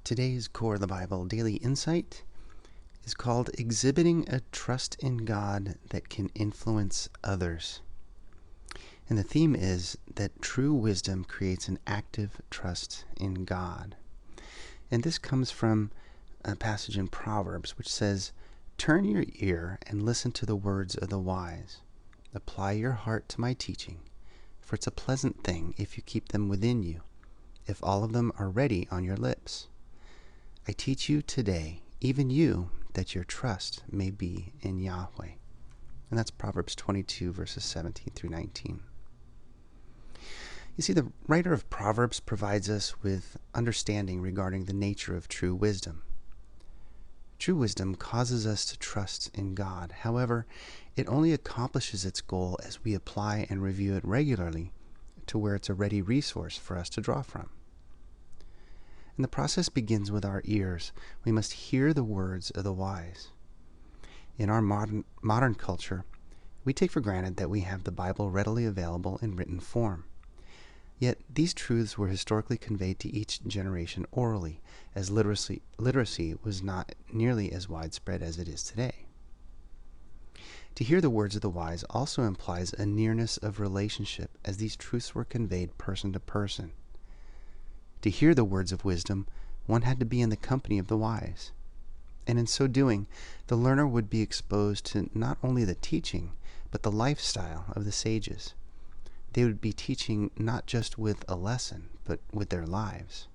Today's Core of the Bible Daily Insight is called Exhibiting a Trust in God that Can Influence Others. And the theme is that true wisdom creates an active trust in God. And this comes from a passage in Proverbs which says, "Turn your ear and listen to the words of the wise. Apply your heart to my teaching, for it's a pleasant thing if you keep them within you, if all of them are ready on your lips. I teach you today, even you, that your trust may be in Yahweh." And that's Proverbs 22, verses 17 through 19. You see, the writer of Proverbs provides us with understanding regarding the nature of true wisdom. True wisdom causes us to trust in God. However, it only accomplishes its goal as we apply and review it regularly to where it's a ready resource for us to draw from. And the process begins with our ears. We must hear the words of the wise. In our modern culture, we take for granted that we have the Bible readily available in written form. Yet these truths were historically conveyed to each generation orally, as literacy was not nearly as widespread as it is today. To hear the words of the wise also implies a nearness of relationship, as these truths were conveyed person to person. To hear the words of wisdom, one had to be in the company of the wise. And in so doing, the learner would be exposed to not only the teaching, but the lifestyle of the sages. They would be teaching not just with a lesson, but with their lives.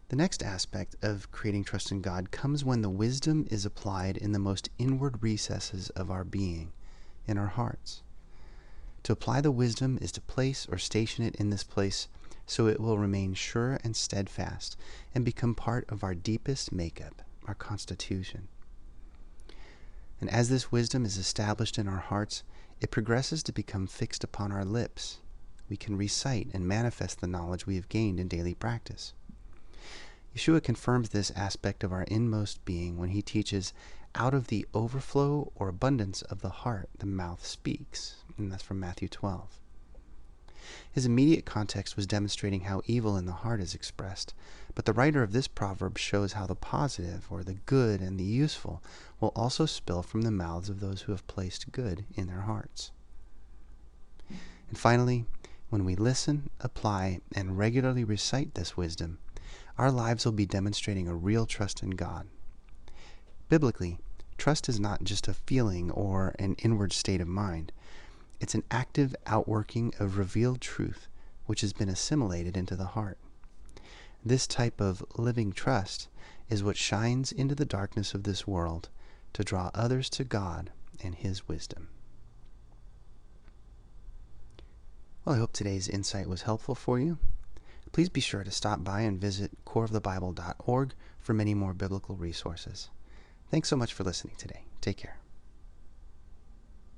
The next aspect of creating trust in God comes when the wisdom is applied in the most inward recesses of our being, in our hearts. To apply the wisdom is to place or station it in this place so it will remain sure and steadfast and become part of our deepest makeup, our constitution. And as this wisdom is established in our hearts, it progresses to become fixed upon our lips. We can recite and manifest the knowledge we have gained in daily practice. Yeshua confirms this aspect of our inmost being when he teaches, "Out of the overflow or abundance of the heart, the mouth speaks." And that's from Matthew 12. His immediate context was demonstrating how evil in the heart is expressed, but the writer of this proverb shows how the positive, or the good and the useful, will also spill from the mouths of those who have placed good in their hearts. And finally, when we listen, apply, and regularly recite this wisdom, our lives will be demonstrating a real trust in God. Biblically, trust is not just a feeling or an inward state of mind. It's an active outworking of revealed truth which has been assimilated into the heart. This type of living trust is what shines into the darkness of this world to draw others to God and His wisdom. Well, I hope today's insight was helpful for you. Please be sure to stop by and visit coreofthebible.org for many more biblical resources. Thanks so much for listening today. Take care.